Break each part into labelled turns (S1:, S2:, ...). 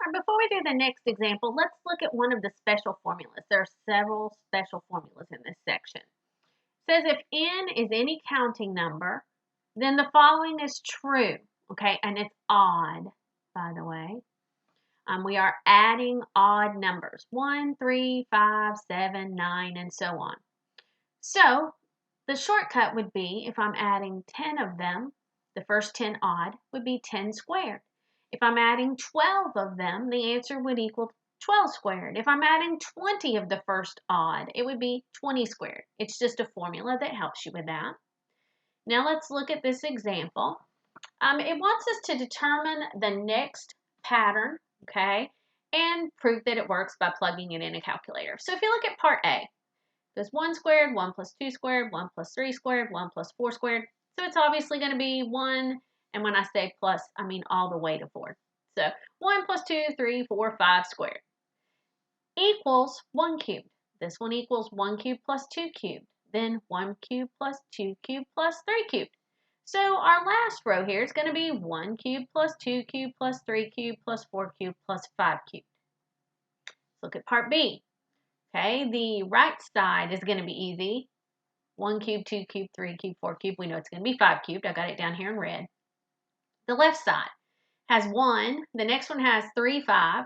S1: All right, before we do the next example, let's look at one of the special formulas. There are several special formulas in this section. It says if n is any counting number, then the following is true, okay? And it's odd, by the way. We are adding odd numbers, 1, 3, 5, 7, 9, and so on. So the shortcut would be, if I'm adding 10 of them, the first 10 odd would be 10 squared. If I'm adding 12 of them, the answer would equal 12 squared. If I'm adding 20 of the first odd, it would be 20 squared. It's just a formula that helps you with that. Now let's look at this example. It wants us to determine the next pattern, okay, and prove that it works by plugging it in a calculator. So if you look at part A, there's 1 squared, 1 plus 2 squared, 1 plus 3 squared, 1 plus 4 squared. So it's obviously going to be 1, and when I say plus, I mean all the way to 4. So 1 plus 2, 3, 4, 5 squared equals 1 cubed. This one equals 1 cubed plus 2 cubed. Then 1 cubed plus 2 cubed plus 3 cubed. So our last row here is going to be 1 cubed plus 2 cubed plus 3 cubed plus 4 cubed plus 5 cubed. Let's look at part B. Okay, the right side is going to be easy. 1 cubed, 2 cubed, 3 cubed, 4 cubed. We know it's going to be 5 cubed. I got it down here in red. The left side has 1. The next one has 3, 5,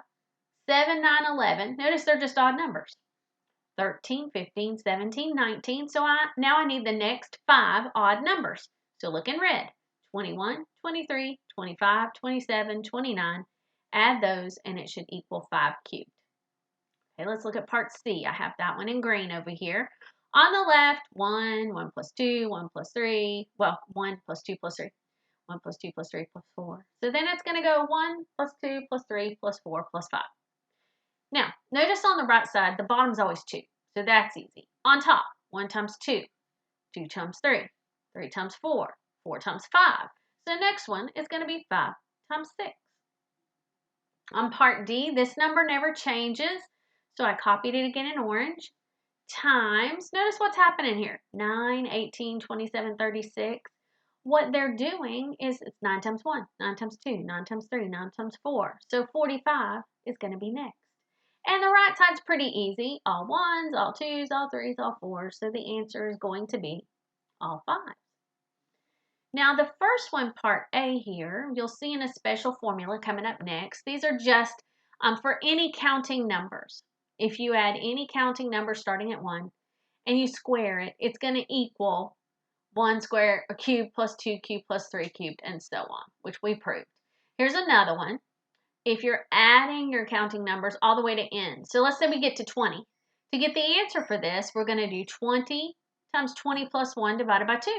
S1: 7, 9, 11. Notice they're just odd numbers. 13, 15, 17, 19. So now I need the next 5 odd numbers. So look in red. 21, 23, 25, 27, 29. Add those and it should equal 5 cubed. Okay, let's look at part C. I have that one in green over here. On the left, 1, 1 plus 2, 1 plus 3. Well, 1 plus 2 plus 3. 1 plus 2 plus 3 plus 4. So then it's going to go 1 plus 2 plus 3 plus 4 plus 5. Now, notice on the right side, the bottom's always 2. So that's easy. On top, 1 times 2, 2 times 3, 3 times 4, 4 times 5. So the next one is going to be 5 times 6. On part D, this number never changes. So I copied it again in orange. Times, notice what's happening here. 9, 18, 27, 36. What they're doing is it's 9 times 1, 9 times 2, 9 times 3, 9 times 4. So 45 is going to be next. And the right side's pretty easy. All 1s, all 2s, all 3s, all 4s. So the answer is going to be all 5s. Now the first one, part A here, you'll see in a special formula coming up next. These are just for any counting numbers. If you add any counting number starting at 1 and you square it, it's going to equal 1 squared, a cube plus 2 cubed plus 3 cubed, and so on, which we proved. Here's another one. If you're adding your counting numbers all the way to n, so let's say we get to 20. To get the answer for this, we're going to do 20 times 20 plus 1 divided by 2.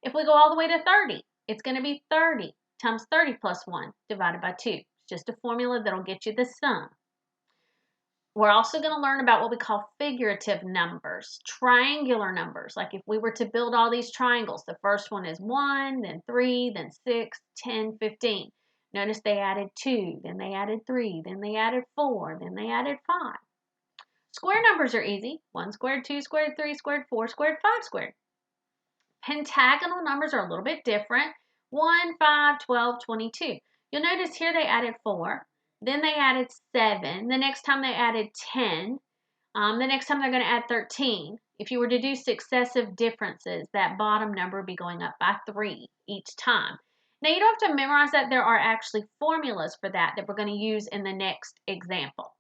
S1: If we go all the way to 30, it's going to be 30 times 30 plus 1 divided by 2. It's just a formula that'll get you the sum. We're also going to learn about what we call figurative numbers, triangular numbers. Like if we were to build all these triangles, the first one is 1, then 3, then 6, 10, 15. Notice they added 2, then they added 3, then they added 4, then they added 5. Square numbers are easy. 1 squared, 2 squared, 3 squared, 4 squared, 5 squared. Pentagonal numbers are a little bit different. 1, 5, 12, 22. You'll notice here they added 4. Then they added 7. The next time they added 10. The next time they're going to add 13. If you were to do successive differences, that bottom number would be going up by 3 each time. Now, you don't have to memorize that. There are actually formulas for that we're going to use in the next example.